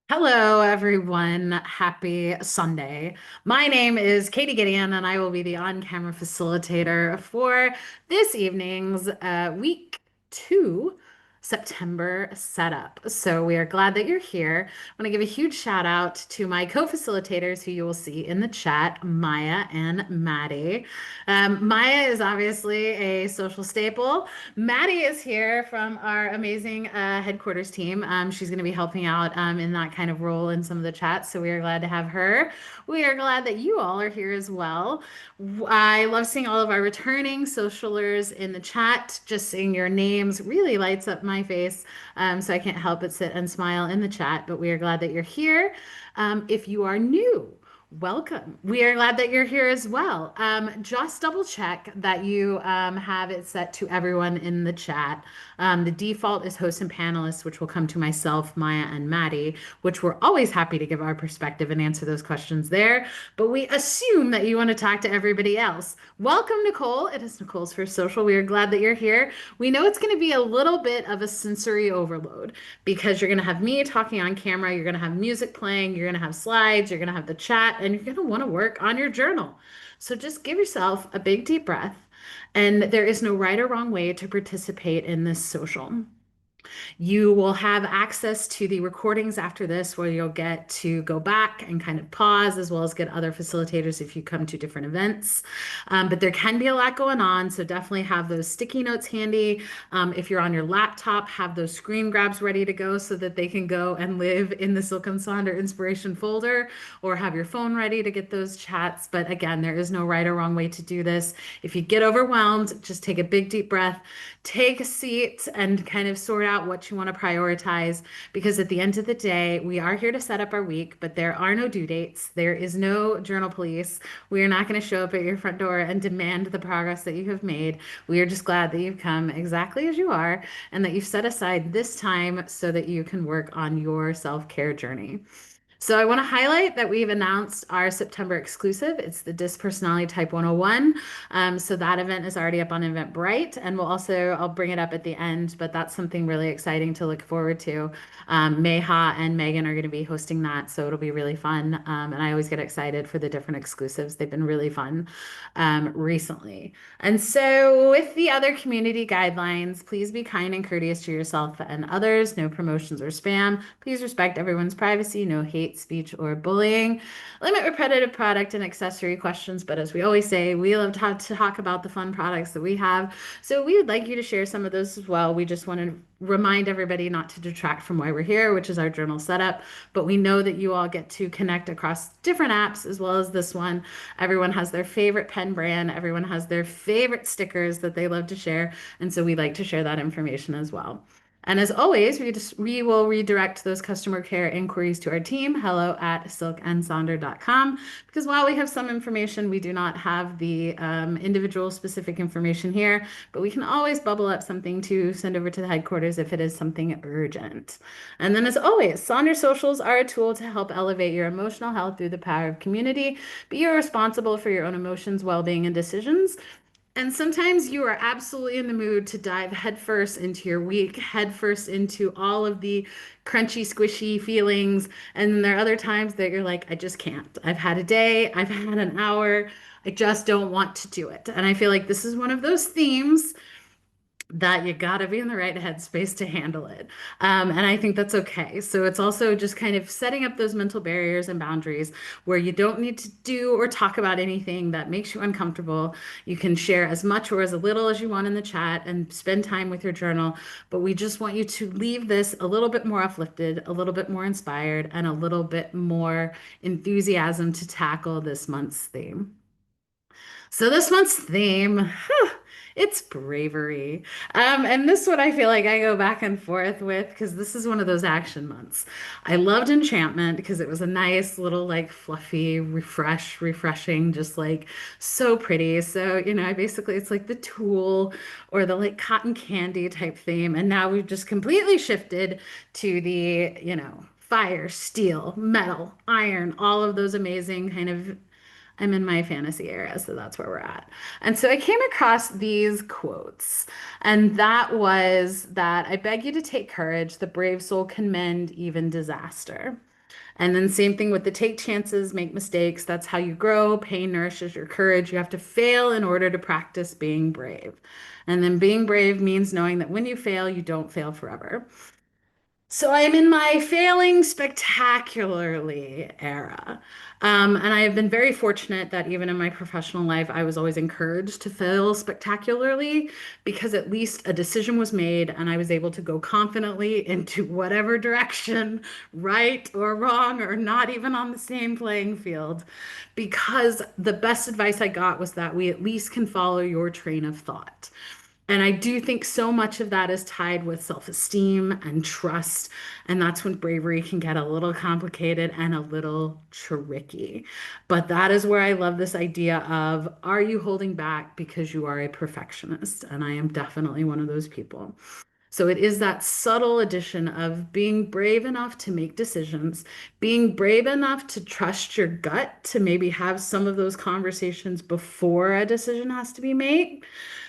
Hello, everyone. Happy Sunday. My name is Katie Gideon, and I will be the on-camera facilitator for this evening's week two September setup. So we are glad that you're here. I want to give a huge shout out to my co-facilitators who you will see in the chat, Maya and Maddie. Maya is obviously a social staple. Maddie is here from our amazing headquarters team. She's going to be helping out in that kind of role in some of the chats. So we are glad to have her. We are glad that you all are here as well. I love seeing all of our returning socialers in the chat. Just seeing your names really lights up my face. So I can't help but sit and smile in the chat. But we are glad that you're here. If you are new, welcome. We are glad that you're here as well. Just double check that you have it set to everyone in the chat. The default is hosts and panelists, which will come to myself, Maya, and Maddie, which we're always happy to give our perspective and answer those questions there. But we assume that you want to talk to everybody else. Welcome, Nicole. It is Nicole's First Social. We are glad that you're here. We know it's going to be a little bit of a sensory overload because you're going to have me talking on camera, you're going to have music playing, you're going to have slides, you're going to have the chat, and you're going to want to work on your journal. So just give yourself a big deep breath. And there is no right or wrong way to participate in this social. You will have access to the recordings after this where you'll get to go back and kind of pause as well as get other facilitators if you come to different events. But there can be a lot going on, so definitely have those sticky notes handy. If you're on your laptop, have those screen grabs ready to go so that they can go and live in the Silk and Sonder inspiration folder, or have your phone ready to get those chats. But again, there is no right or wrong way to do this. If you get overwhelmed, just take a big deep breath, take a seat, and kind of sort out what you want to prioritize. Because at the end of the day, we are here to set up our week, but there are no due dates. There is no journal police. We are not going to show up at your front door and demand the progress that you have made. We are just glad that you've come exactly as you are and that you've set aside this time so that you can work on your self-care journey. So I want to highlight that we've announced our September exclusive. It's the Disc Personality Type 101. So that event is already up on Eventbrite, and I'll bring it up at the end, but that's something really exciting to look forward to. Meha and Megan are going to be hosting that, so it'll be really fun. And I always get excited for the different exclusives. They've been really fun recently. And so, with the other community guidelines, please be kind and courteous to yourself and others. No promotions or spam. Please respect everyone's privacy. No hate speech or bullying. Limit repetitive product and accessory questions. But as we always say, we love to talk about the fun products that we have. So, we would like you to share some of those as well. We just want to remind everybody not to detract from why we're here, which is our journal setup. But we know that you all get to connect across different apps as well as this one. Everyone has their favorite pen brand, everyone has their favorite stickers that they love to share. And so we like to share that information as well. And as always, we will redirect those customer care inquiries to our team, hello at silkandsonder.com, because while we have some information, we do not have the individual specific information here, but we can always bubble up something to send over to the headquarters if it is something urgent. And then as always, Sonder Socials are a tool to help elevate your emotional health through the power of community, but you're responsible for your own emotions, well-being, and decisions. And sometimes you are absolutely in the mood to dive headfirst into your week, headfirst into all of the crunchy, squishy feelings. And then there are other times that you're like, I just can't. I've had a day, I've had an hour. I just don't want to do it. And I feel like this is one of those themes that you got to be in the right headspace to handle it. And I think that's okay. So it's also just kind of setting up those mental barriers and boundaries where you don't need to do or talk about anything that makes you uncomfortable. You can share as much or as little as you want in the chat and spend time with your journal. But we just want you to leave this a little bit more uplifted, a little bit more inspired, and a little bit more enthusiasm to tackle this month's theme. So this month's theme, it's bravery. And this one I feel like I go back and forth with because this is one of those action months. I loved Enchantment because it was a nice little like fluffy, refreshing, just like so pretty. So, I basically it's like the tulle or the like cotton candy type theme. And now we've just completely shifted to the, fire, steel, metal, iron, all of those amazing kind of I'm in my fantasy era, so that's where we're at. And so I came across these quotes, and that was that I beg you to take courage, the brave soul can mend even disaster. And then same thing with the take chances, make mistakes. That's how you grow. Pain nourishes your courage. You have to fail in order to practice being brave. And then being brave means knowing that when you fail, you don't fail forever. So I am in my failing spectacularly era. And I have been very fortunate that even in my professional life, I was always encouraged to fail spectacularly because at least a decision was made and I was able to go confidently into whatever direction, right or wrong, or not even on the same playing field. Because the best advice I got was that we at least can follow your train of thought. And I do think so much of that is tied with self-esteem and trust. And that's when bravery can get a little complicated and a little tricky. But that is where I love this idea of, are you holding back because you are a perfectionist? And I am definitely one of those people. So it is that subtle addition of being brave enough to make decisions, being brave enough to trust your gut to maybe have some of those conversations before a decision has to be made.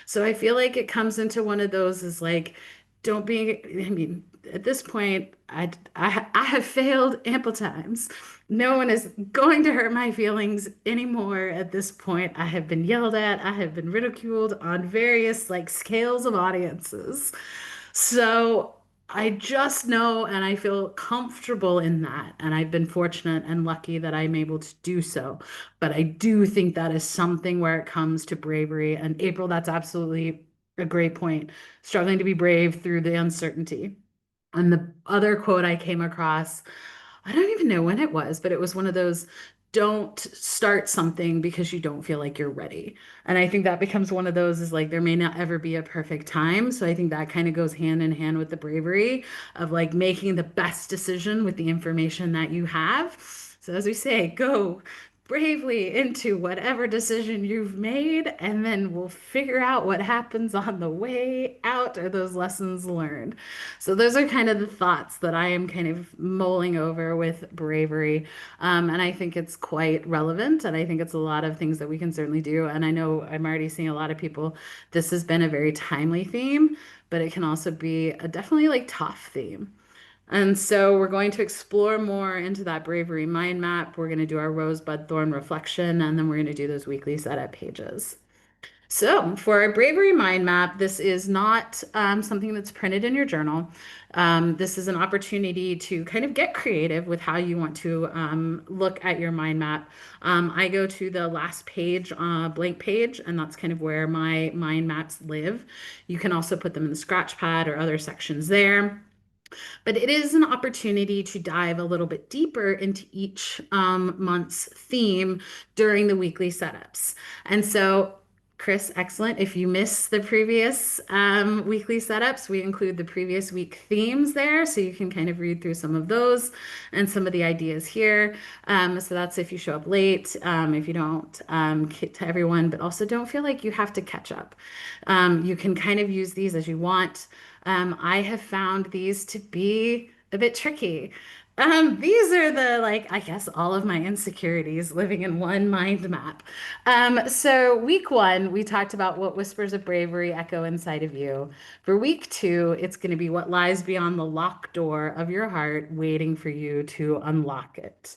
So I feel like it comes into one of those is like, don't be, I mean, at this point, I have failed ample times. No one is going to hurt my feelings anymore at this point. I have been yelled at, I have been ridiculed on various like scales of audiences. So I just know and I feel comfortable in that. And I've been fortunate and lucky that I'm able to do so. But I do think that is something where it comes to bravery. And April, that's absolutely a great point. Struggling to be brave through the uncertainty. And the other quote I came across, I don't even know when it was, but it was one of those don't start something because you don't feel like you're ready. And I think that becomes one of those is like there may not ever be a perfect time. So I think that kind of goes hand in hand with the bravery of like making the best decision with the information that you have. So as we say, go bravely into whatever decision you've made, and then we'll figure out what happens on the way out or those lessons learned. So those are kind of the thoughts that I am kind of mulling over with bravery. And I think it's quite relevant. And I think it's a lot of things that we can certainly do. And I know I'm already seeing a lot of people, this has been a very timely theme, but it can also be a definitely like tough theme. And so we're going to explore more into that bravery mind map. We're going to do our rosebud thorn reflection, and then we're going to do those weekly setup pages. So, for our bravery mind map, this is not something that's printed in your journal. This is an opportunity to kind of get creative with how you want to look at your mind map. I go to the last page, blank page, and that's kind of where my mind maps live. You can also put them in the scratch pad or other sections there. But it is an opportunity to dive a little bit deeper into each month's theme during the weekly setups. And so, Chris, excellent. If you miss the previous weekly setups, we include the previous week themes there. So you can kind of read through some of those and some of the ideas here. So that's if you show up late, if you don't, to everyone, but also don't feel like you have to catch up. You can kind of use these as you want. I have found these to be a bit tricky. These are the like, I guess, all of my insecurities living in one mind map. So week one, we talked about what whispers of bravery echo inside of you. For week two, it's going to be what lies beyond the locked door of your heart, waiting for you to unlock it.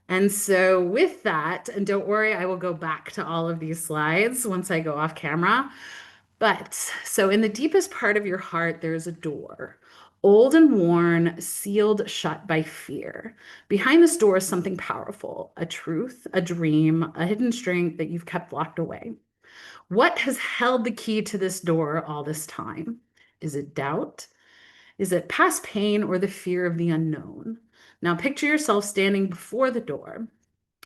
And so, with that, and don't worry, I will go back to all of these slides once I go off camera. But so in the deepest part of your heart, there's a door, old and worn, sealed shut by fear. Behind this door is something powerful, a truth, a dream, a hidden strength that you've kept locked away. What has held the key to this door all this time? Is it doubt? Is it past pain or the fear of the unknown? Now picture yourself standing before the door.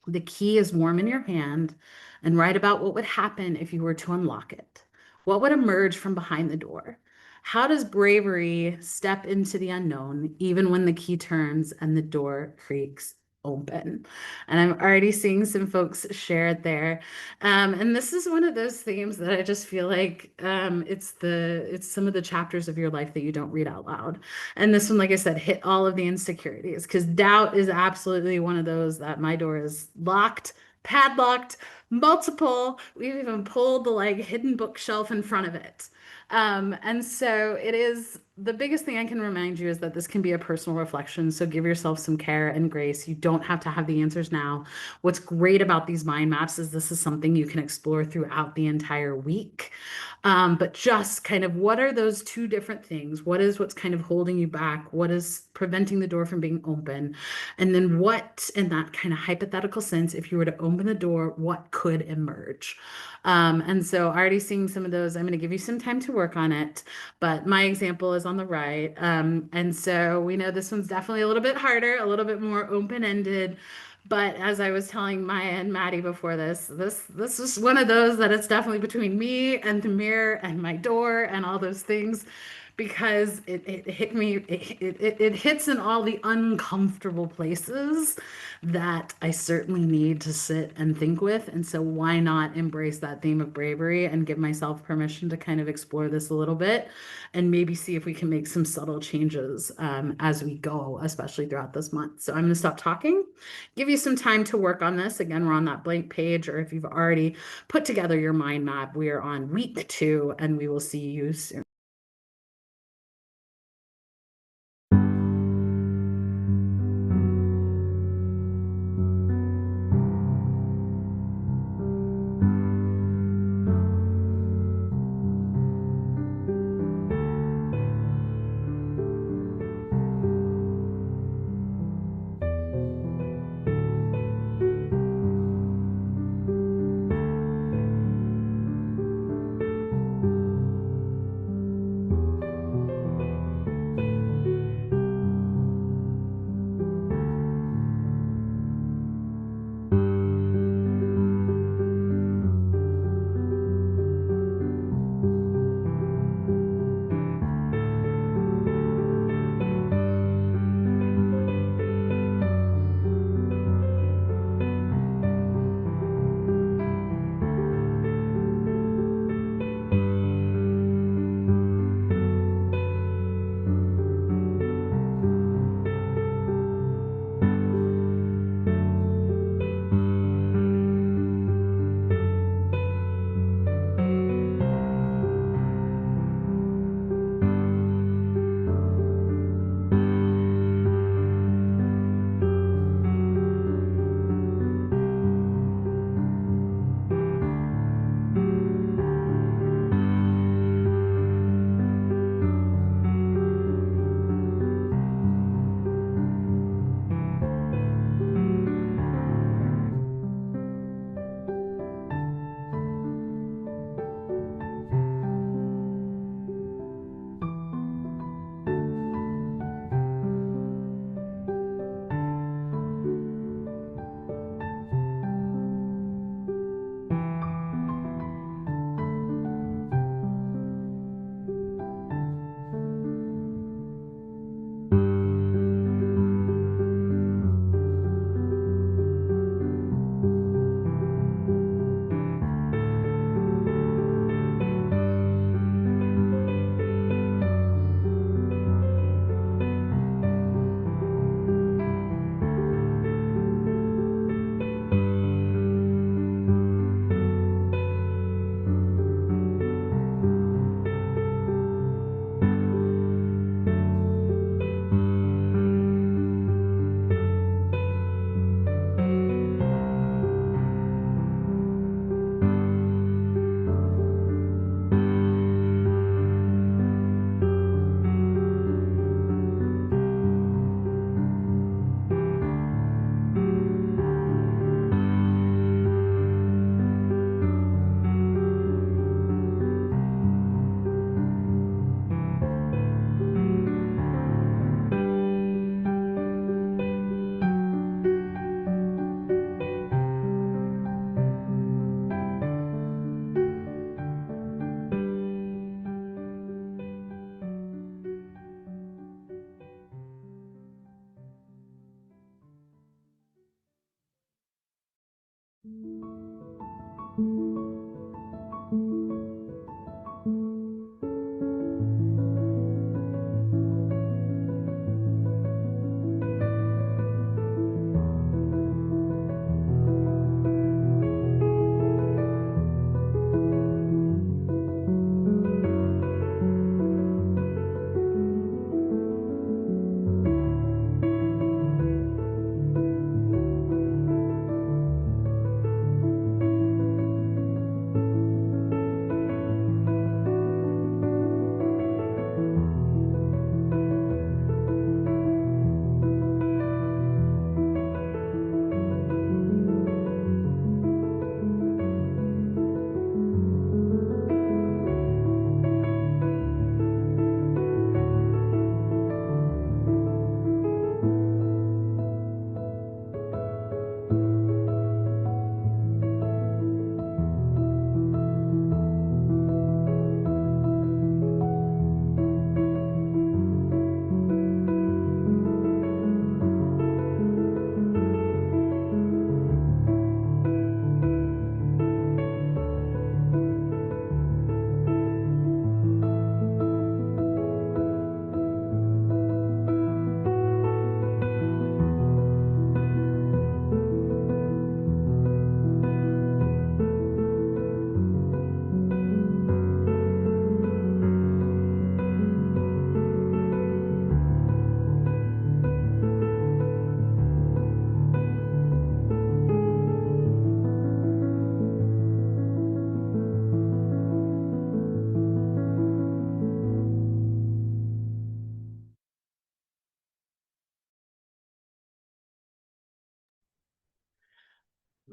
The key is warm in your hand, and write about what would happen if you were to unlock it. What would emerge from behind the door? How does bravery step into the unknown, even when the key turns and the door creaks open? And I'm already seeing some folks share it there. And this is one of those themes that I just feel like it's some of the chapters of your life that you don't read out loud. And this one, like I said, hit all of the insecurities because doubt is absolutely one of those that my door is locked, padlocked, multiple. We've even pulled the like hidden bookshelf in front of it. And so it is the biggest thing I can remind you is that this can be a personal reflection. So give yourself some care and grace. You don't have to have the answers now. What's great about these mind maps is this is something you can explore throughout the entire week. But just kind of what are those two different things? What is what's kind of holding you back? What is preventing the door from being open? And then what, in that kind of hypothetical sense, if you were to open the door, what could emerge? And so already seeing some of those, I'm going to give you some time to work on it. But my example is on the right. And so we know this one's definitely a little bit harder, a little bit more open-ended. But as I was telling Maya and Maddie before this is one of those that it's definitely between me and the mirror and my door and all those things because it hit me it hits in all the uncomfortable places that I certainly need to sit and think with. And so why not embrace that theme of bravery and give myself permission to kind of explore this a little bit and maybe see if we can make some subtle changes as we go, especially throughout this month. So I'm going to stop talking, give you some time to work on this. Again, we're on that blank page, or if you've already put together your mind map, we are on week 2 and we will see you soon.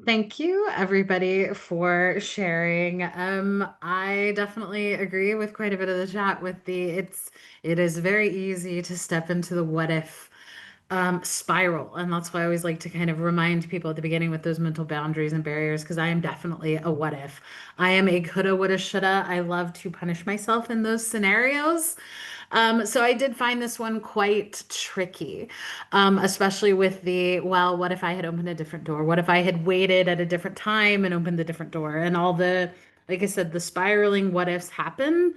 Thank you, everybody, for sharing. I definitely agree with quite a bit of the chat with it is very easy to step into the what if spiral. And that's why I always like to kind of remind people at the beginning with those mental boundaries and barriers, because I am definitely a what if. I am a coulda, woulda, shoulda. I love to punish myself in those scenarios. So I did find this one quite tricky, especially with well, what if I had opened a different door? What if I had waited at a different time and opened a different door? And all like I said, the spiraling what ifs happen.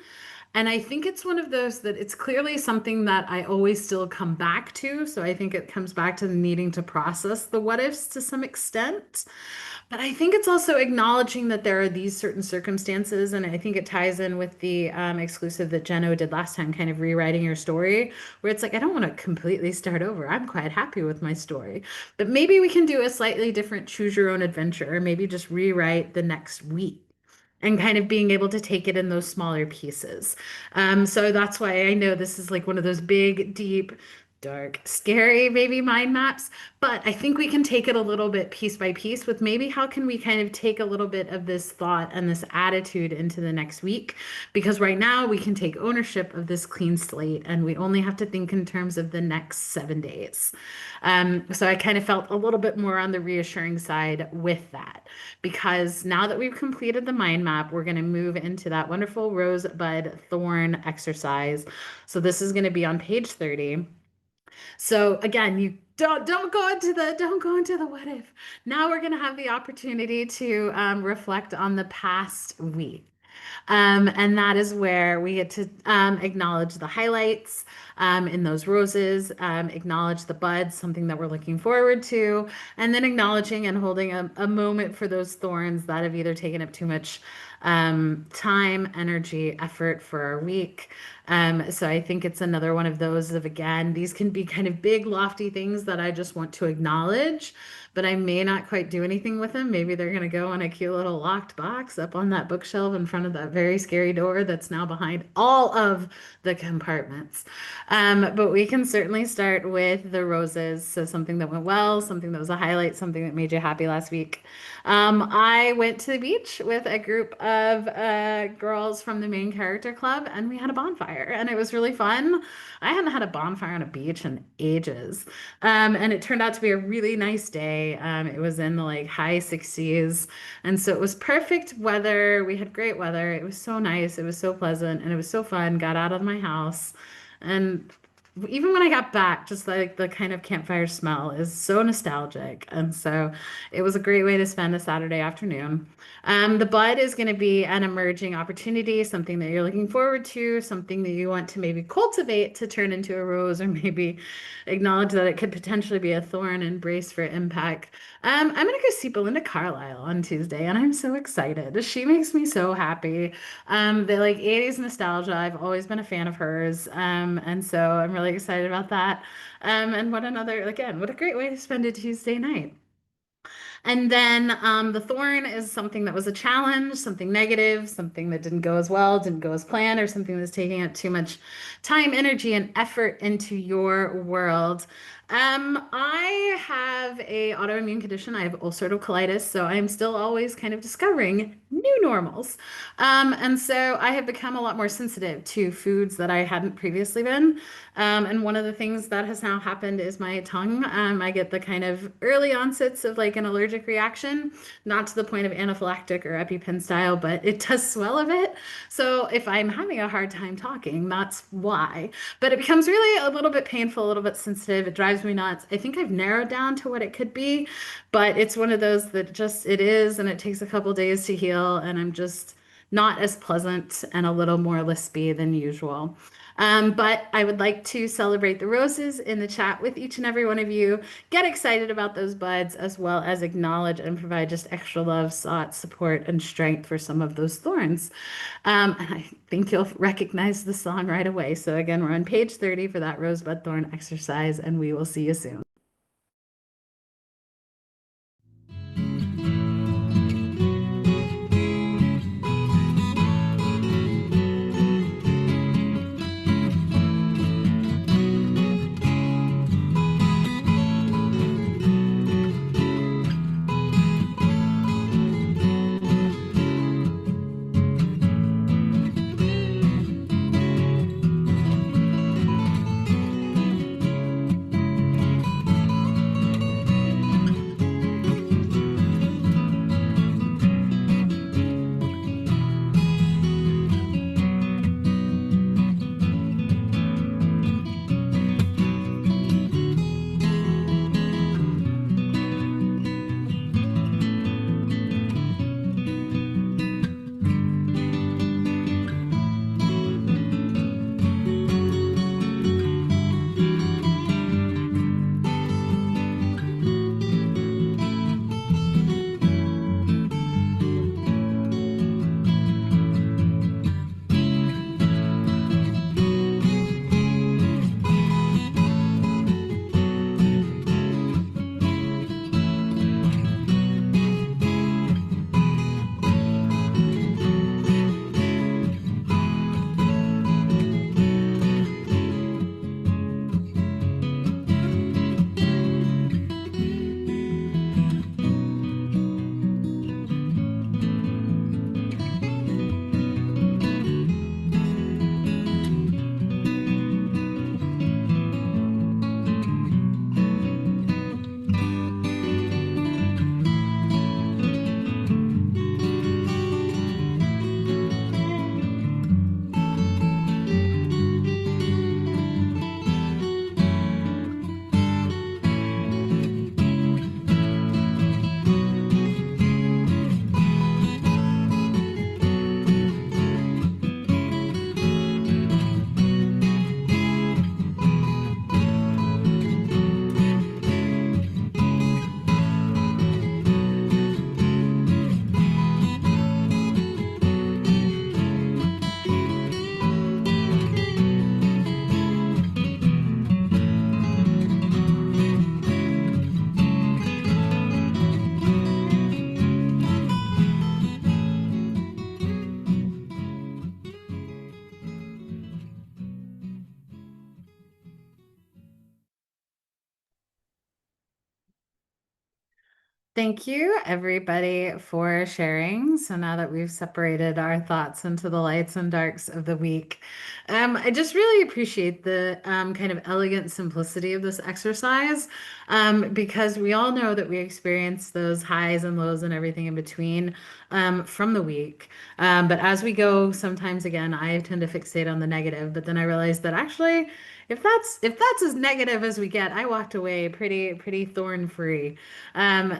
And I think it's one of those that it's clearly something that I always still come back to. So I think it comes back to needing to process the what ifs to some extent. But I think it's also acknowledging that there are these certain circumstances, and I think it ties in with the exclusive that Jeno did last time, kind of rewriting your story, where it's like, I don't want to completely start over. I'm quite happy with my story. But maybe we can do a slightly different choose your own adventure, or maybe just rewrite the next week and kind of being able to take it in those smaller pieces. So that's why I know this is like one of those big, deep, dark, scary maybe mind maps, but I think we can take it a little bit piece by piece with maybe how can we kind of take a little bit of this thought and this attitude into the next week? Because right now we can take ownership of this clean slate and we only have to think in terms of the next 7 days. So I kind of felt a little bit more on the reassuring side with that because now that we've completed the mind map, we're going to move into that wonderful rosebud thorn exercise. So this is going to be on page 30. So again, you don't go into the what if. Now we're going to have the opportunity to reflect on the past week. And that is where we get to acknowledge the highlights in those roses, acknowledge the buds, something that we're looking forward to, and then acknowledging and holding a moment for those thorns that have either taken up too much time, energy, effort for our week. So I think it's another one of those of, again, these can be kind of big, lofty things that I just want to acknowledge, but I may not quite do anything with them. Maybe they're going to go in a cute little locked box up on that bookshelf in front of that very scary door that's now behind all of the compartments. But we can certainly start with the roses. So something that went well, something that was a highlight, something that made you happy last week. I went to the beach with a group of girls from the main character club, and we had a bonfire, and it was really fun. I hadn't had a bonfire on a beach in ages, and it turned out to be a really nice day. It was in the like high 60s, and so it was perfect weather. We had great weather. It was so nice. It was so pleasant, and it was so fun. Got out of my house, and even when I got back, just like the kind of campfire smell is so nostalgic. And so it was a great way to spend a Saturday afternoon. The bud is going to be an emerging opportunity, something that you're looking forward to, something that you want to maybe cultivate to turn into a rose, or maybe acknowledge that it could potentially be a thorn and brace for impact. I'm going to go see Belinda Carlisle on Tuesday, and I'm so excited. She makes me so happy. The like 80s nostalgia, I've always been a fan of hers. And so I'm really excited about that. And again, what a great way to spend a Tuesday night. And then the thorn is something that was a challenge, something negative, something that didn't go as well, didn't go as planned, or something that's taking up too much time, energy, and effort into your world. I have a autoimmune condition. I have ulcerative colitis, so I'm still always kind of discovering new normals. And so I have become a lot more sensitive to foods that I hadn't previously been. And one of the things that has now happened is my tongue. I get the kind of early onsets of like an allergic reaction, not to the point of anaphylactic or EpiPen style, but it does swell a bit. So if I'm having a hard time talking, that's why. But it becomes really a little bit painful, a little bit sensitive. It drives me nuts. I think I've narrowed down to what it could be, but it's one of those that just it is, and it takes a couple days to heal, and I'm just not as pleasant and a little more lispy than usual. But I would like to celebrate the roses in the chat with each and every one of you. Get excited about those buds, as well as acknowledge and provide just extra love, thought, support, and strength for some of those thorns. And I think you'll recognize the song right away. So again, we're on page 30 for that rosebud thorn exercise, and we will see you soon. Thank you, everybody, for sharing. So now that we've separated our thoughts into the lights and darks of the week, I just really appreciate the kind of elegant simplicity of this exercise because we all know that we experience those highs and lows and everything in between from the week. But as we go, sometimes again, I tend to fixate on the negative, but then I realize that actually, if that's as negative as we get, I walked away pretty thorn free.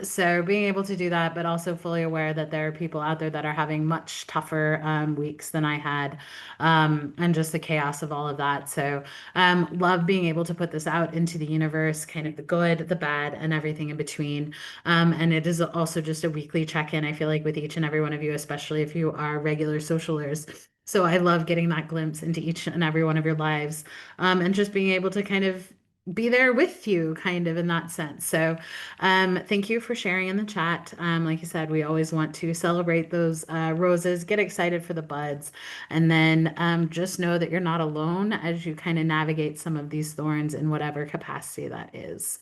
So being able to do that, but also fully aware that there are people out there that are having much tougher weeks than I had, and just the chaos of all of that. So love being able to put this out into the universe, kind of the good, the bad, and everything in between. And it is also just a weekly check-in, I feel like, with each and every one of you, especially if you are regular socialers. So I love getting that glimpse into each and every one of your lives, and just being able to kind of be there with you, kind of in that sense. So thank you for sharing in the chat. Like you said, we always want to celebrate those roses, get excited for the buds, and then just know that you're not alone as you kind of navigate some of these thorns in whatever capacity that is.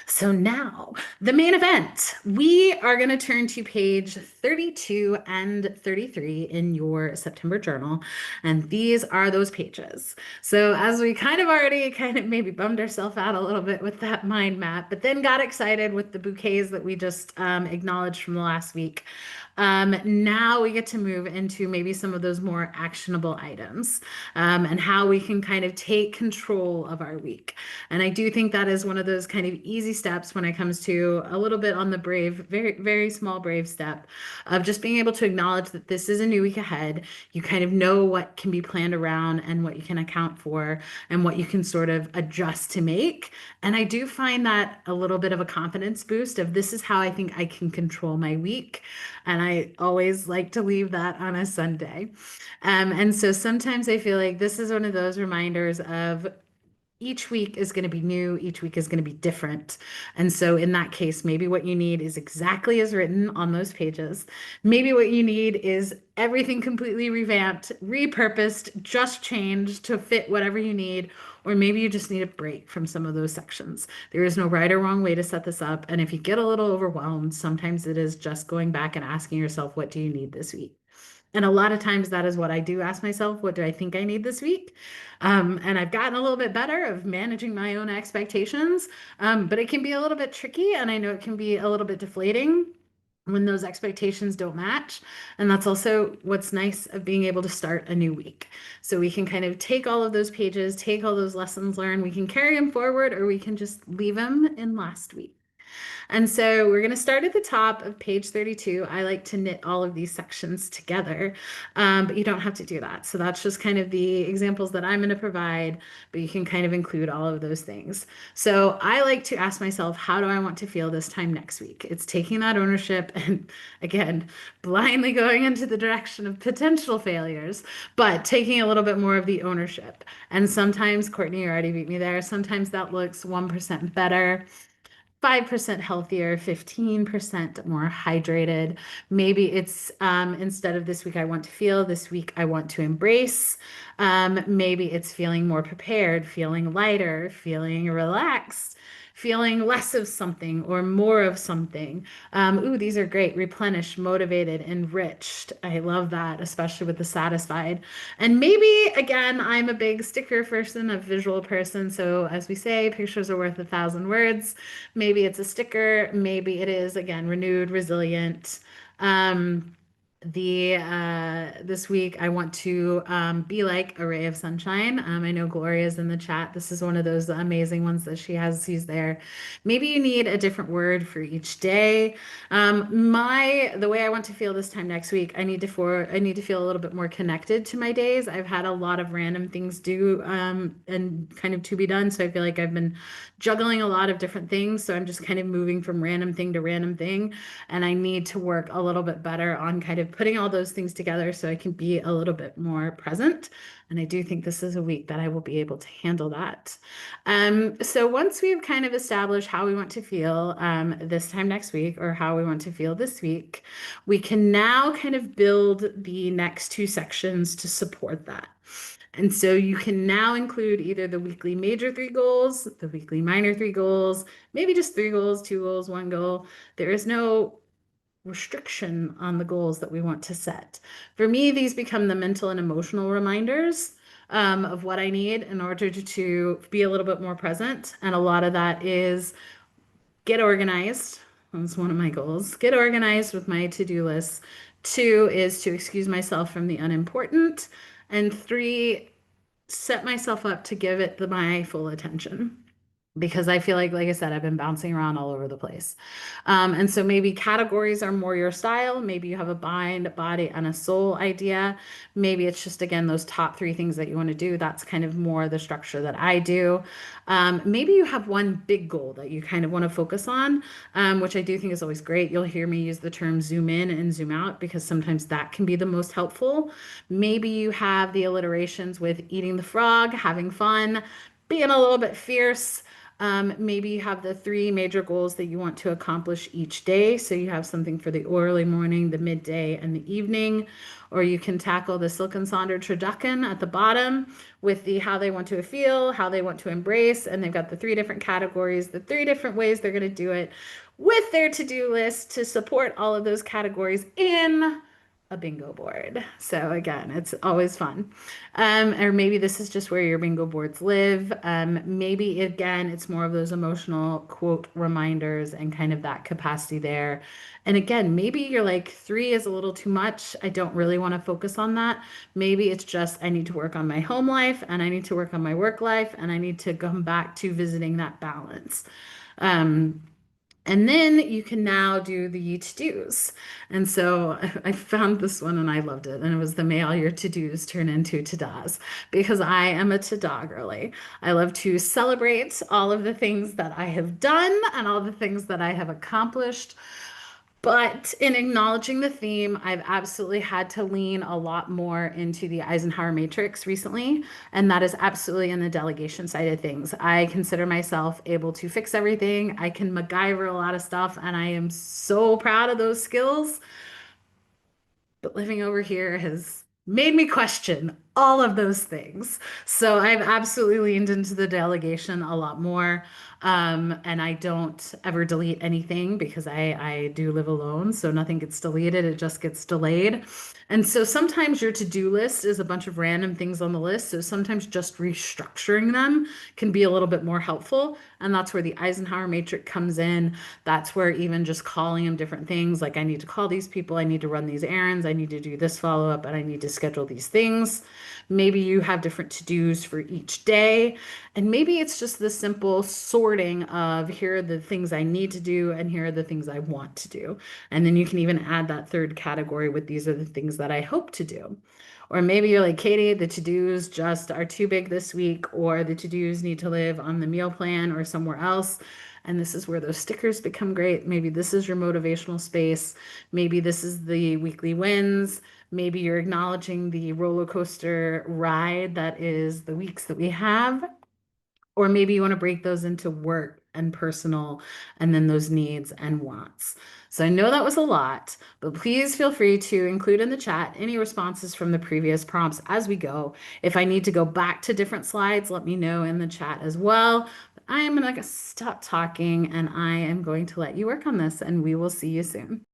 So now, the main event. We are going to turn to page 32 and 33 in your September journal, and these are those pages. So as we kind of already kind of maybe bummed ourselves out a little bit with that mind map, but then got excited with the bouquets that we just acknowledged from the last week. Now we get to move into maybe some of those more actionable items, and how we can kind of take control of our week. And I do think that is one of those kind of easy steps when it comes to a little bit on the brave, very small brave step of just being able to acknowledge that this is a new week ahead. You kind of know what can be planned around and what you can account for and what you can sort of adjust to make. And I do find that a little bit of a confidence boost of this is how I think I can control my week. And I always like to leave that on a Sunday. And so sometimes I feel like this is one of those reminders of each week is going to be new, each week is going to be different. And so, in that case, maybe what you need is exactly as written on those pages. Maybe what you need is everything completely revamped, repurposed, just changed to fit whatever you need. Or maybe you just need a break from some of those sections. There is no right or wrong way to set this up. And if you get a little overwhelmed, sometimes it is just going back and asking yourself, what do you need this week? And a lot of times that is what I do ask myself, what do I think I need this week? And I've gotten a little bit better of managing my own expectations, but it can be a little bit tricky, and I know it can be a little bit deflating when those expectations don't match. And that's also what's nice of being able to start a new week. So we can kind of take all of those pages, take all those lessons learned, we can carry them forward, or we can just leave them in last week. And so we're going to start at the top of page 32. I like to knit all of these sections together, but you don't have to do that. So that's just kind of the examples that I'm going to provide, but you can kind of include all of those things. So I like to ask myself, how do I want to feel this time next week? It's taking that ownership and, again, blindly going into the direction of potential failures, but taking a little bit more of the ownership. And sometimes, Courtney, you already beat me there. Sometimes that looks 1% better, 5% healthier, 15% more hydrated. Maybe it's instead of this week I want to feel, this week I want to embrace. Maybe it's feeling more prepared, feeling lighter, feeling relaxed, feeling less of something or more of something. Ooh, these are great. Replenished, motivated, enriched. I love that, especially with the satisfied. And maybe, again, I'm a big sticker person, a visual person. So, as we say, pictures are worth 1,000 words. Maybe it's a sticker. Maybe it is, again, renewed, resilient. The This week I want to be like a ray of sunshine. I know Gloria's in the chat. This is one of those amazing ones that she has. She's there. Maybe you need a different word for each day. The way I want to feel this time next week, I need to feel a little bit more connected to my days. I've had a lot of random things due and kind of to be done. So I feel like I've been juggling a lot of different things. So I'm just kind of moving from random thing to random thing. And I need to work a little bit better on kind of putting all those things together so I can be a little bit more present. And I do think this is a week that I will be able to handle that. So once we've kind of established how we want to feel this time next week or how we want to feel this week, we can now kind of build the next two sections to support that. And so you can now include either the weekly major three goals, the weekly minor three goals, maybe just three goals, two goals, one goal. There is no restriction on the goals that we want to set. For me, these become the mental and emotional reminders of what I need in order to be a little bit more present. And a lot of that is get organized. That's one of my goals. Get organized with my to-do list. Two is to excuse myself from the unimportant. And three, set myself up to give it my full attention because I feel like I said, I've been bouncing around all over the place. And so maybe categories are more your style. Maybe you have a mind, body, and a soul idea. Maybe it's just, again, those top three things that you want to do. That's kind of more the structure that I do. Maybe you have one big goal that you kind of want to focus on, which I do think is always great. You'll hear me use the term zoom in and zoom out because sometimes that can be the most helpful. Maybe you have the alliterations with eating the frog, having fun, being a little bit fierce. Maybe you have the three major goals that you want to accomplish each day. So you have something for the early morning, the midday, and the evening. Or you can tackle the Silk and Sonder Traducan at the bottom with the how they want to feel, how they want to embrace. And they've got the three different categories, the three different ways they're going to do it with their to-do list to support all of those categories in a bingo board. So again, it's always fun. Or maybe this is just where your bingo boards live. Maybe again, it's more of those emotional quote reminders and kind of that capacity there. And again, maybe you're like, three is a little too much. I don't really want to focus on that. Maybe it's just I need to work on my home life and I need to work on my work life and I need to come back to visiting that balance. And then you can now do the to-dos. And so I found this one and I loved it. And it was the may all your to-dos turn into to-dos because I am a to-do girly. I love to celebrate all of the things that I have done and all the things that I have accomplished. But in acknowledging the theme, I've absolutely had to lean a lot more into the Eisenhower matrix recently, and that is absolutely in the delegation side of things. I consider myself able to fix everything. I can MacGyver a lot of stuff, and I am so proud of those skills. But living over here has made me question all of those things. So I've absolutely leaned into the delegation a lot more. And I don't ever delete anything because I do live alone. So nothing gets deleted, it just gets delayed. And so sometimes your to-do list is a bunch of random things on the list. So sometimes just restructuring them can be a little bit more helpful. And that's where the Eisenhower matrix comes in. That's where even just calling them different things, like I need to call these people, I need to run these errands, I need to do this follow-up, and I need to schedule these things. Maybe you have different to-dos for each day. And maybe it's just the simple sorting of here are the things I need to do and here are the things I want to do. And then you can even add that third category with these are the things that I hope to do. Or maybe you're like, Katie, the to-dos just are too big this week, or the to-dos need to live on the meal plan or somewhere else. And this is where those stickers become great. Maybe this is your motivational space. Maybe this is the weekly wins. Maybe you're acknowledging the roller coaster ride that is the weeks that we have. Or maybe you want to break those into work and personal, and then those needs and wants. So I know that was a lot, but please feel free to include in the chat any responses from the previous prompts as we go. If I need to go back to different slides, let me know in the chat as well. But I am going to stop talking and I am going to let you work on this, and we will see you soon.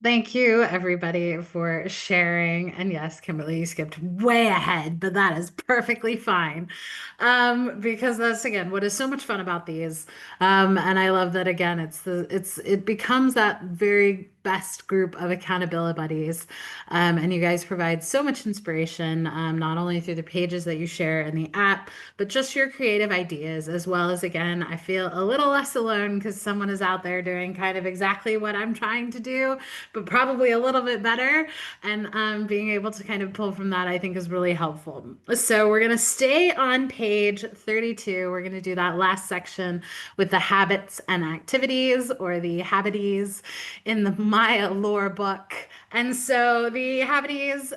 Thank you, everybody, for sharing. And yes, Kimberly, you skipped way ahead, but that is perfectly fine. Because that's again what is so much fun about these. And I love that again, it becomes that very best group of accountability buddies. And you guys provide so much inspiration, not only through the pages that you share in the app, but just your creative ideas, as well as again, I feel a little less alone because someone is out there doing kind of exactly what I'm trying to do but probably a little bit better. And being able to kind of pull from that, I think, is really helpful. So we're going to stay on page 32. We're going to do that last section with the habits and activities or the habities in the Maya lore book. And so the habities,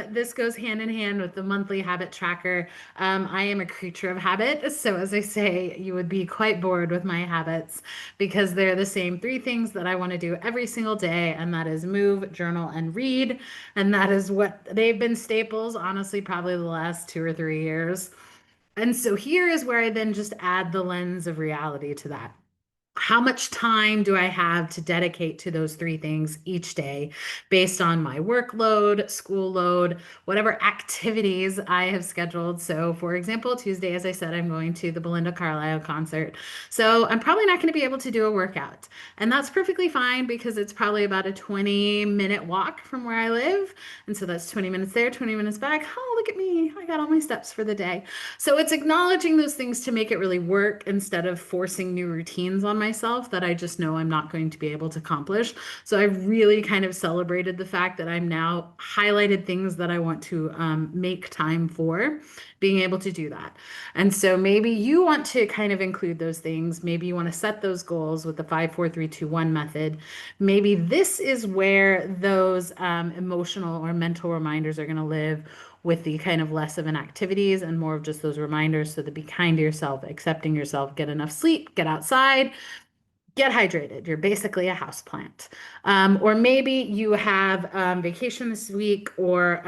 this goes hand in hand with the monthly habit tracker. I am a creature of habit. So as I say, you would be quite bored with my habits because they're the same three things that I want to do every single day, and that is move, journal, and read. And that is what they've been staples, honestly, probably the last 2 or 3 years. And so here is where I then just add the lens of reality to that. How much time do I have to dedicate to those three things each day based on my workload, school load, whatever activities I have scheduled? So, for example, Tuesday, as I said, I'm going to the Belinda Carlisle concert. So, I'm probably not going to be able to do a workout. And that's perfectly fine because it's probably about a 20-minute walk from where I live. And so that's 20 minutes there, 20 minutes back. Oh, look at me. I got all my steps for the day. So it's acknowledging those things to make it really work instead of forcing new routines on myself that I just know I'm not going to be able to accomplish. So I've really kind of celebrated the fact that I'm now highlighted things that I want to make time for, being able to do that. And so maybe you want to kind of include those things. Maybe you want to set those goals with the 5 4 3 2 1 method. Maybe this is where those emotional or mental reminders are going to live with the kind of less of an activities and more of just those reminders. So to be kind to yourself, accepting yourself, get enough sleep, get outside, get hydrated. You're basically a house plant. Or maybe you have vacation this week or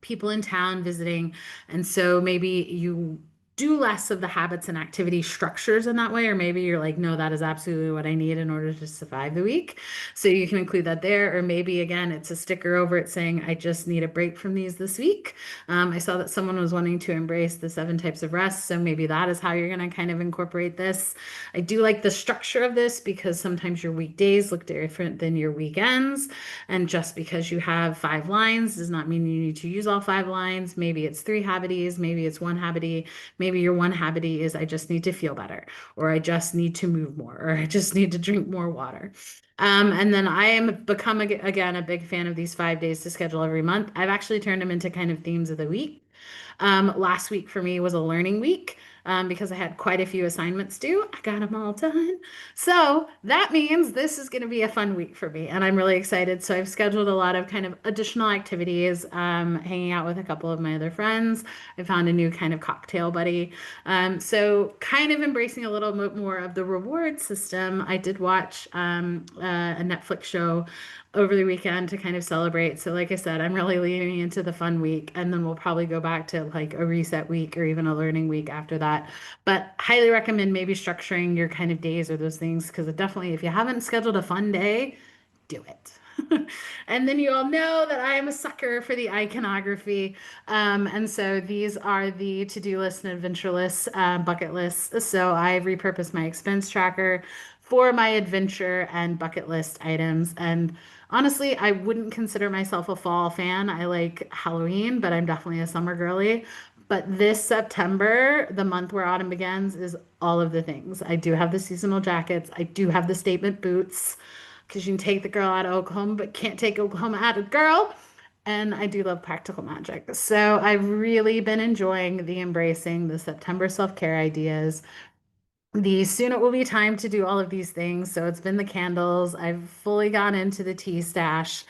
people in town visiting. And so maybe you do less of the habits and activity structures in that way, or maybe you're like, no, that is absolutely what I need in order to survive the week. So you can include that there. Or maybe again, it's a sticker over it saying, I just need a break from these this week. I saw that someone was wanting to embrace the 7 types of rest. So maybe that is how you're going to kind of incorporate this. I do like the structure of this because sometimes your weekdays look different than your weekends. And just because you have 5 lines does not mean you need to use all 5 lines. Maybe it's 3 habities, maybe it's 1 habity, maybe your 1 habity is I just need to feel better, or I just need to move more, or I just need to drink more water. And then I am become again a big fan of these 5 days to schedule every month. I've actually turned them into kind of themes of the week. Last week for me was a learning week because I had quite a few assignments due. I got them all done. So that means this is going to be a fun week for me, and I'm really excited. So I've scheduled a lot of kind of additional activities, hanging out with a couple of my other friends. I found a new kind of cocktail buddy. So kind of embracing a little bit more of the reward system. I did watch a Netflix show over the weekend to kind of celebrate. So, like I said, I'm really leaning into the fun week, and then we'll probably go back to like a reset week or even a learning week after that. But highly recommend maybe structuring your kind of days or those things because it definitely, if you haven't scheduled a fun day, do it. And then you all know that I am a sucker for the iconography. And so these are the to-do list and adventure lists, bucket lists. So I repurposed my expense tracker for my adventure and bucket list items. And honestly, I wouldn't consider myself a fall fan. I like Halloween, but I'm definitely a summer girly. But this September, the month where autumn begins, is all of the things. I do have the seasonal jackets. I do have the statement boots because you can take the girl out of Oklahoma, but can't take Oklahoma out of girl. And I do love practical magic. So I've really been enjoying the embracing the September self-care ideas. The soon it will be time to do all of these things. So it's been the candles. I've fully gone into the tea stash.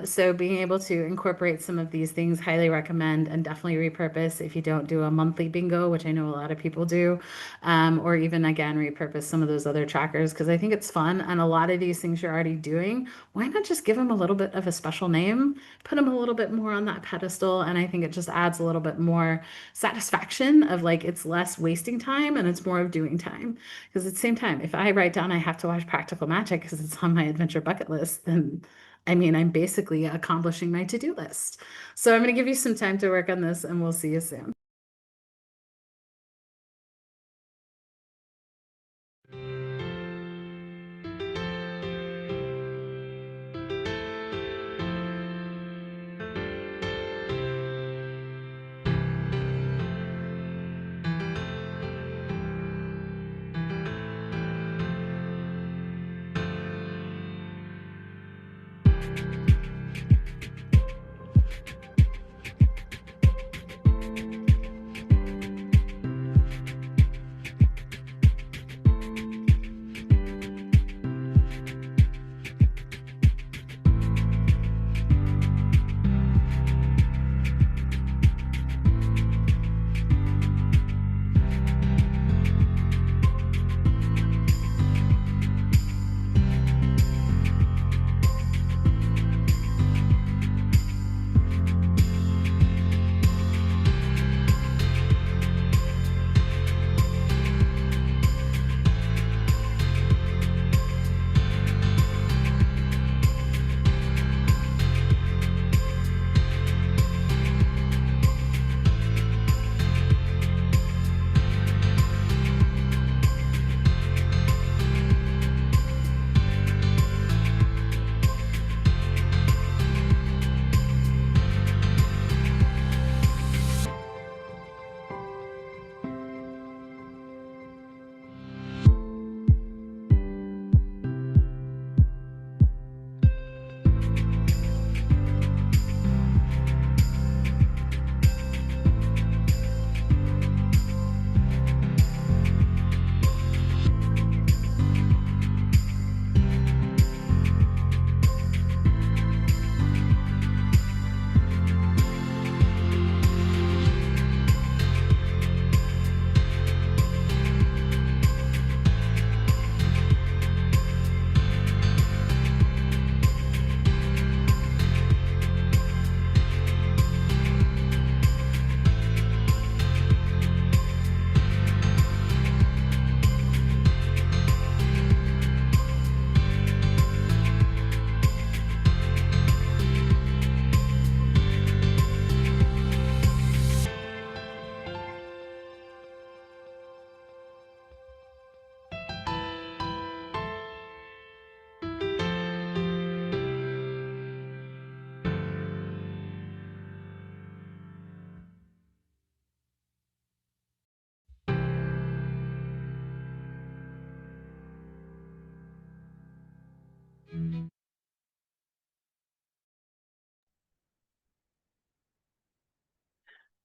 So being able to incorporate some of these things, highly recommend and definitely repurpose if you don't do a monthly bingo, which I know a lot of people do, or even again, repurpose some of those other trackers because I think it's fun. And a lot of these things you're already doing, why not just give them a little bit of a special name, put them a little bit more on that pedestal? And I think it just adds a little bit more satisfaction of like it's less wasting time and it's more of doing time. Because at the same time, if I write down I have to watch Practical Magic because it's on my adventure bucket list, then I mean, I'm basically accomplishing my to-do list. So I'm going to give you some time to work on this and we'll see you soon.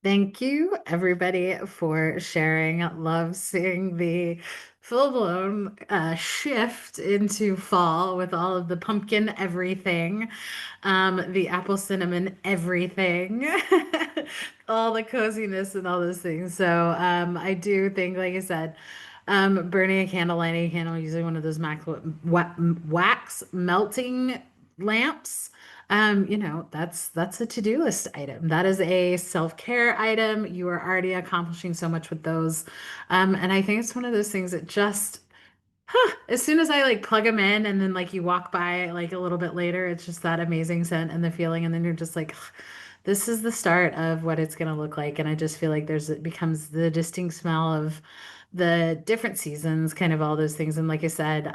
Thank you, everybody, for sharing. Love seeing the full-blown shift into fall with all of the pumpkin everything, the apple cinnamon everything, all the coziness and all those things. So I do think, like I said, burning a candle, lighting a candle, using one of those wax melting lamps. That's a to-do list item. That is a self-care item. You are already accomplishing so much with those. And I think it's one of those things that just as soon as I like plug them in and then like you walk by like a little bit later, it's just that amazing scent and the feeling. And then you're just like, this is the start of what it's gonna look like. And I just feel like it becomes the distinct smell of the different seasons, kind of all those things. And like I said,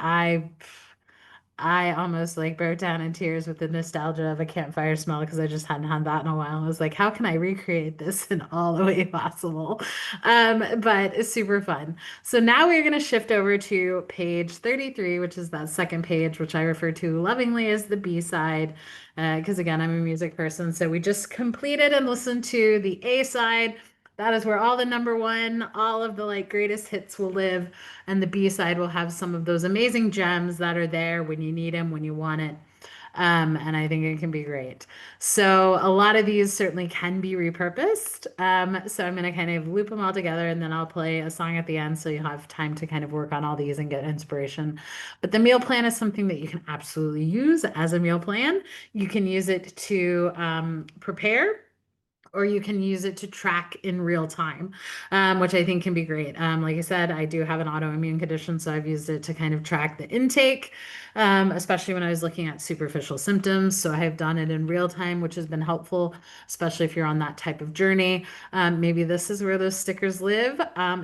I almost like broke down in tears with the nostalgia of a campfire smell because I just hadn't had that in a while. I was like, how can I recreate this in all the way possible? But it's super fun. So now we're going to shift over to page 33, which is that second page, which I refer to lovingly as the B side. Because again, I'm a music person. So we just completed and listened to the A side. That is where all the number one, all of the like greatest hits will live. And the B side will have some of those amazing gems that are there when you need them, when you want it. And I think it can be great. So a lot of these certainly can be repurposed. So I'm going to kind of loop them all together and then I'll play a song at the end so you'll have time to kind of work on all these and get inspiration. But the meal plan is something that you can absolutely use as a meal plan. You can use it to prepare or you can use it to track in real time, which I think can be great. Like I said, I do have an autoimmune condition, so I've used it to kind of track the intake, especially when I was looking at superficial symptoms. So I have done it in real time, which has been helpful, especially if you're on that type of journey. Maybe this is where those stickers live.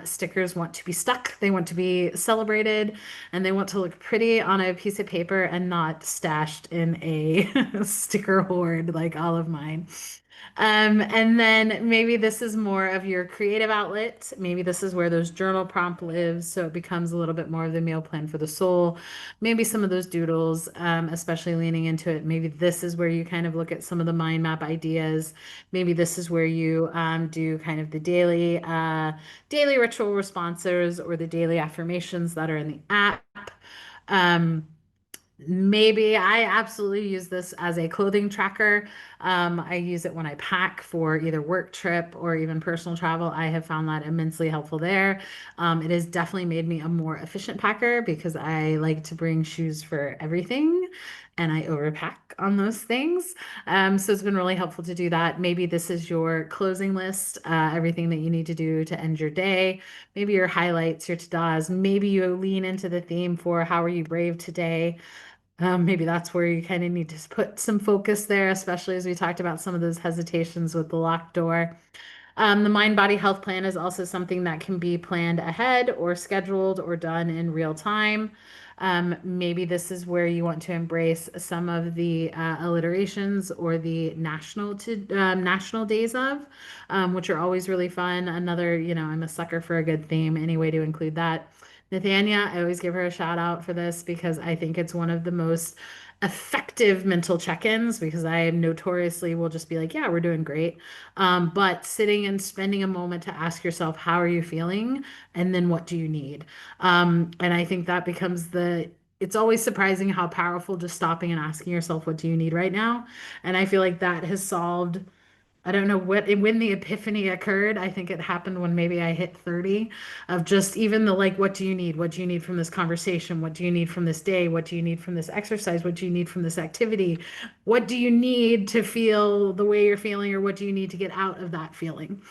Stickers want to be stuck, they want to be celebrated, and they want to look pretty on a piece of paper and not stashed in a sticker hoard like all of mine. And then maybe this is more of your creative outlet. Maybe this is where those journal prompt lives, so it becomes a little bit more of the meal plan for the soul. Maybe some of those doodles, especially leaning into it. Maybe this is where you kind of look at some of the mind map ideas. Maybe this is where you do kind of the daily ritual responses or the daily affirmations that are in the app. Um, Maybe I absolutely use this as a clothing tracker. I use it when I pack for either work trip or even personal travel. I have found that immensely helpful there. It has definitely made me a more efficient packer because I like to bring shoes for everything and I overpack on those things. So it's been really helpful to do that. Maybe this is your closing list, everything that you need to do to end your day. Maybe your highlights, your to-dos. Maybe you lean into the theme for how are you brave today. Maybe that's where you kind of need to put some focus there, especially as we talked about some of those hesitations with the locked door. The mind body health plan is also something that can be planned ahead or scheduled or done in real time. Maybe this is where you want to embrace some of the alliterations or the national days of, which are always really fun. Another, I'm a sucker for a good theme. Any way to include that. Nathania, I always give her a shout out for this because I think it's one of the most effective mental check-ins because I notoriously will just be like, yeah, we're doing great. But sitting and spending a moment to ask yourself, how are you feeling? And then what do you need? And I think that becomes it's always surprising how powerful just stopping and asking yourself, what do you need right now? And I feel like that has solved. I don't know when the epiphany occurred. I think it happened when maybe I hit 30 of just even the like, what do you need? What do you need from this conversation? What do you need from this day? What do you need from this exercise? What do you need from this activity? What do you need to feel the way you're feeling, or what do you need to get out of that feeling?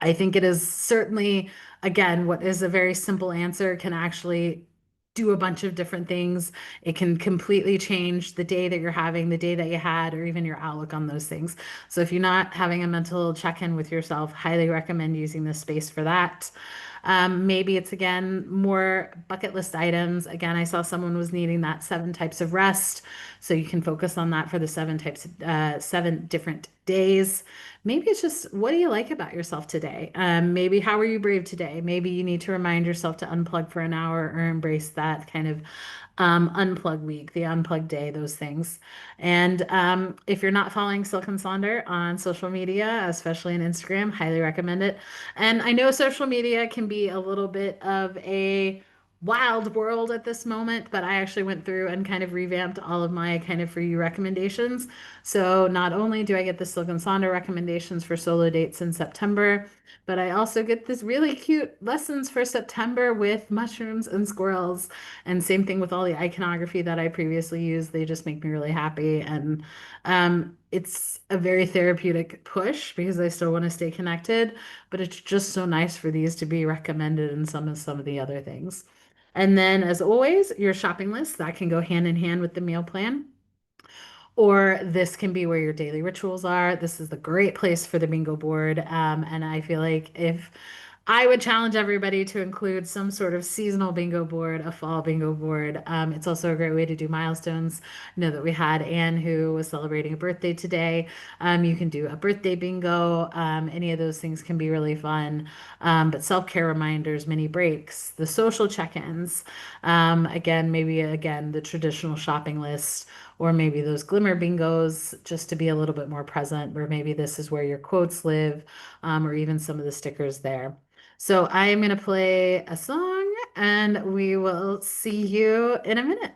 I think it is certainly, again, what is a very simple answer can actually do a bunch of different things. It can completely change the day that you're having, the day that you had, or even your outlook on those things. So if you're not having a mental check-in with yourself, highly recommend using this space for that. Maybe it's again more bucket list items. Again, I saw someone was needing that 7 types of rest. So you can focus on that for the 7 different days. Maybe it's just what do you like about yourself today? Maybe how are you brave today? Maybe you need to remind yourself to unplug for an hour or embrace that kind of unplug week, the unplug day, those things. And if you're not following Silk and Sonder on social media, especially on Instagram, highly recommend it. And I know social media can be a little bit of a wild world at this moment, but I actually went through and kind of revamped all of my kind of for you recommendations. So not only do I get the Silk and Sonder recommendations for solo dates in September, but I also get this really cute lessons for September with mushrooms and squirrels. And same thing with all the iconography that I previously used. They just make me really happy. And it's a very therapeutic push because I still want to stay connected, but it's just so nice for these to be recommended in some of the other things. And then, as always, your shopping list that can go hand in hand with the meal plan. Or this can be where your daily rituals are. This is the great place for the bingo board. And I feel like if I would challenge everybody to include some sort of seasonal bingo board, a fall bingo board. It's also a great way to do milestones. I know that we had Anne who was celebrating a birthday today. You can do a birthday bingo. Any of those things can be really fun. But self-care reminders, mini breaks, the social check-ins. Again, maybe again, the traditional shopping list, or maybe those glimmer bingos just to be a little bit more present, or maybe this is where your quotes live, or even some of the stickers there. So I am going to play a song and we will see you in a minute.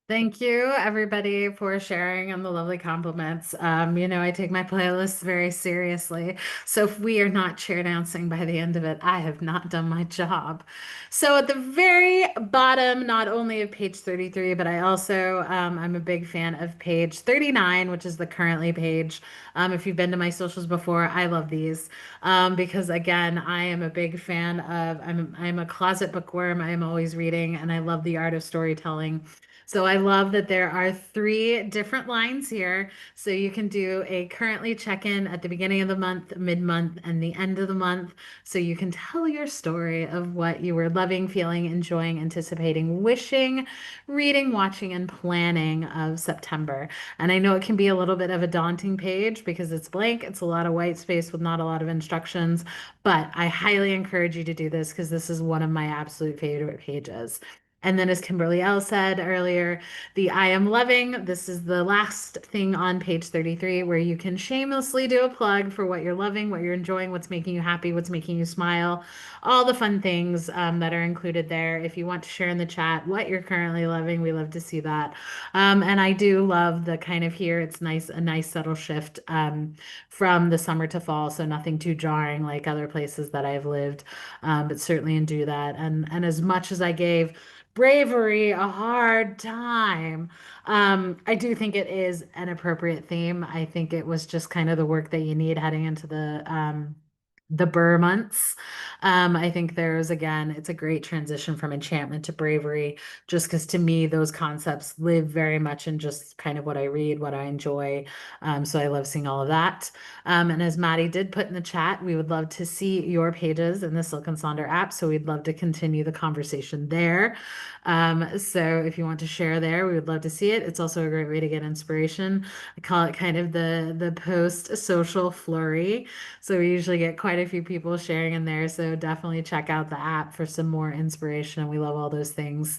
Thank you, everybody, for sharing and the lovely compliments. I take my playlists very seriously. So if we are not chair dancing by the end of it, I have not done my job. So at the very bottom, not only of page 33, but I also I'm a big fan of page 39, which is the currently page. If you've been to my socials before, I love these because again, I am a big fan of I'm a closet bookworm. I am always reading, and I love the art of storytelling. So I love that there are three different lines here. So you can do a currently check-in at the beginning of the month, mid-month, and the end of the month. So you can tell your story of what you were loving, feeling, enjoying, anticipating, wishing, reading, watching, and planning of September. And I know it can be a little bit of a daunting page because it's blank. It's a lot of white space with not a lot of instructions, but I highly encourage you to do this because this is one of my absolute favorite pages. And then, as Kimberly L said earlier, the I am loving. This is the last thing on page 33 where you can shamelessly do a plug for what you're loving, what you're enjoying, what's making you happy, what's making you smile, all the fun things that are included there. If you want to share in the chat what you're currently loving, we love to see that. And I do love the kind of here, it's nice, a nice subtle shift from the summer to fall. So nothing too jarring like other places that I've lived, but certainly do that. And as much as I gave bravery a hard time. I do think it is an appropriate theme. I think it was just kind of the work that you need heading into the Burr months. I think there's again, it's a great transition from enchantment to bravery, just because to me those concepts live very much in just kind of what I read, what I enjoy. So I love seeing all of that. And as Maddie did put in the chat, we would love to see your pages in the Silk and Sonder app. So we'd love to continue the conversation there. So if you want to share there, we would love to see it. It's also a great way to get inspiration. I call it kind of the post social flurry. So we usually get quite a few people sharing in there. So definitely check out the app for some more inspiration. And we love all those things.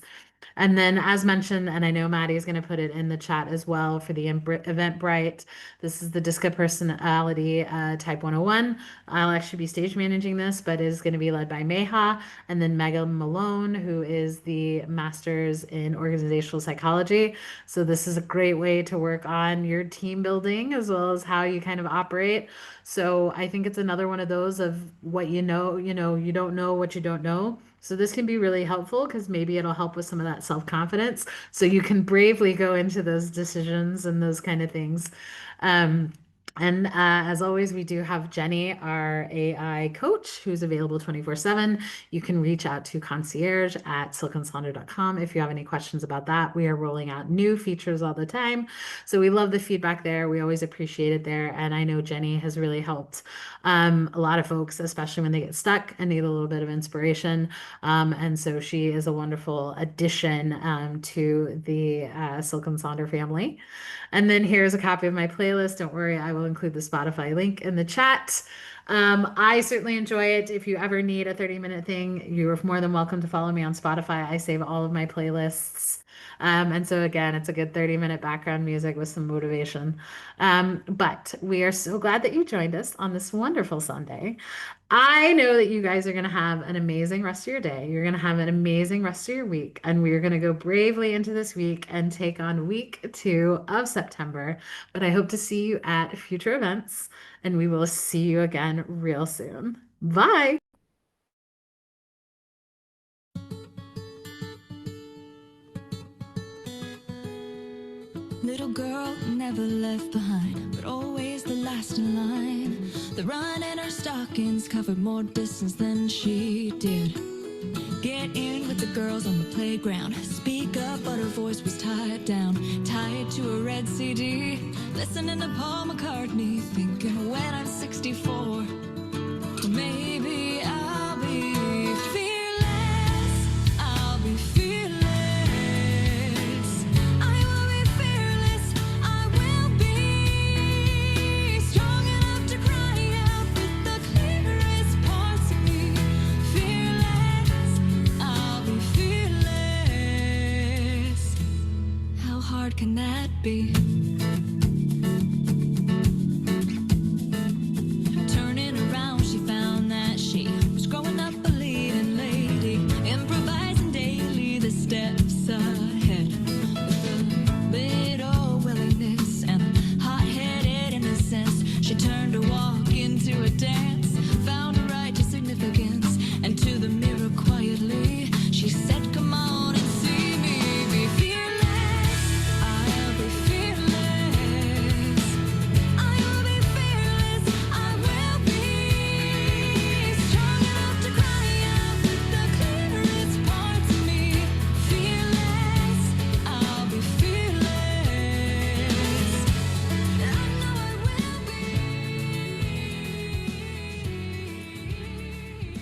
And then, as mentioned, and I know Maddie is going to put it in the chat as well for the Eventbrite. This is the Disca Personality Type 101. I'll actually be stage managing this, but it is going to be led by Meha and then Megan Malone, who is the master's in organizational psychology. So this is a great way to work on your team building as well as how you kind of operate. So I think it's another one of those of what you don't know what you don't know. So this can be really helpful because maybe it'll help with some of that self-confidence. So you can bravely go into those decisions and those kind of things. Um, and as always, we do have Jenny, our AI coach, who's available 24/7. You can reach out to concierge at silkandsonder.com if you have any questions about that. We are rolling out new features all the time. So we love the feedback there. We always appreciate it there. And I know Jenny has really helped a lot of folks, especially when they get stuck and need a little bit of inspiration. And so she is a wonderful addition to the Silk and Sonder family. And then here's a copy of my playlist. Don't worry, I will include the Spotify link in the chat. I certainly enjoy it. If you ever need a 30-minute thing, you're more than welcome to follow me on Spotify. I save all of my playlists. And so again, it's a good 30-minute background music with some motivation. But we are so glad that you joined us on this wonderful Sunday. I know that you guys are going to have an amazing rest of your day. You're going to have an amazing rest of your week. And we're going to go bravely into this week and take on week 2 of September. But I hope to see you at future events, and we will see you again real soon. Bye. Little girl never left behind, but always the last in line. The run in her stockings covered more distance than she did. Get in with the girls on the playground. Speak up, but her voice was tied down, tied to a red CD. Listening to Paul McCartney, thinking when I'm 64, maybe